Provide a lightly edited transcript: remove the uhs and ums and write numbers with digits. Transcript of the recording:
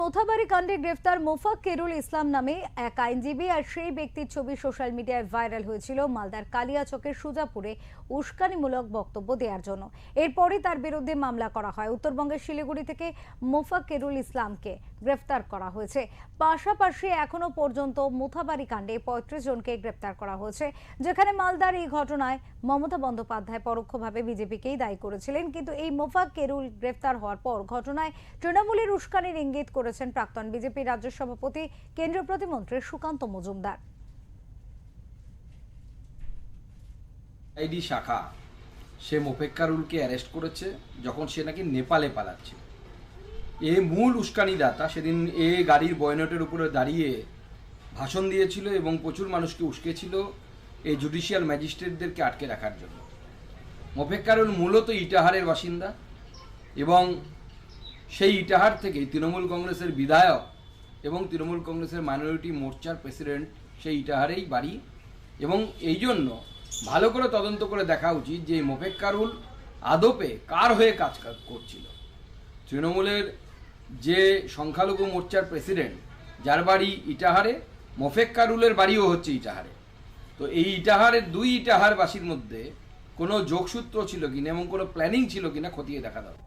মোথাবাড়ি কাণ্ডে গ্রেফতার মোফাক্কেরুল ইসলাম নামে এক আইনজীবী আর সেই ব্যক্তির ছবি সোশ্যাল মিডিয়ায় ভাইরাল হয়েছিল মালদার কালিয়াচকের সুজাপুরে উস্কানিমূলক বক্তব্য দেওয়ার জন্য। এরপরই তার বিরুদ্ধে মামলা করা হয়। উত্তরবঙ্গের শিলিগুড়ি থেকে মোফাক্কেরুল ইসলামকে গ্রেফতার করা হয়েছে। পাশাপাশি এখনো পর্যন্ত মোথাবাড়ি কাণ্ডে ৩৫ জনকে গ্রেফতার করা হয়েছে, যেখানে মালদার এই ঘটনায় মমতা বন্দ্যোপাধ্যায় পরোক্ষভাবে বিজেপিকেই দায়ী করেছিলেন। কিন্তু এই মোফাক্কেরুল গ্রেফতার হওয়ার পর ঘটনায় তৃণমূলের উস্কানির ইঙ্গিত করেছেন প্রাক্তন বিজেপি রাজ্য সভাপতি কেন্দ্রীয় প্রতিমন্ত্রী সুকান্ত মজুমদার। আইডি শাখা সে মোফাক্কেরুলকে অ্যারেস্ট করেছে যখন সে নাকি নেপালে পালাচ্ছে। এ মূল উস্কানিদাতা। সেদিন এ গাড়ির বয়নটের উপরে দাঁড়িয়ে ভাষণ দিয়েছিল এবং প্রচুর মানুষকে উস্কেছিল এই জুডিশিয়াল ম্যাজিস্ট্রেটদেরকে আটকে রাখার জন্য। মোফাক্কেরুল মূলত ইটাহারের বাসিন্দা এবং সেই ইটাহার থেকেই তৃণমূল কংগ্রেসের বিধায়ক এবং তৃণমূল কংগ্রেসের মাইনরিটি মোর্চার প্রেসিডেন্ট সেই ইটাহারেই বাড়ি। এবং এই জন্য ভালো করে তদন্ত করে দেখা উচিত যে মোফাক্কেরুল আদপে কার হয়ে কাজ করছিল। তৃণমূলের যে সংখ্যালঘু মোর্চার প্রেসিডেন্ট, যার বাড়ি ইটাহারে, মোফাক্কেরুলের বাড়িও হচ্ছে ইটাহারে। তো এই ইটাহারের দুই ইটাহারবাসীর মধ্যে কোনো যোগসূত্র ছিল কিনা এবং কোনো প্ল্যানিং ছিল কিনা খতিয়ে দেখা দরকার।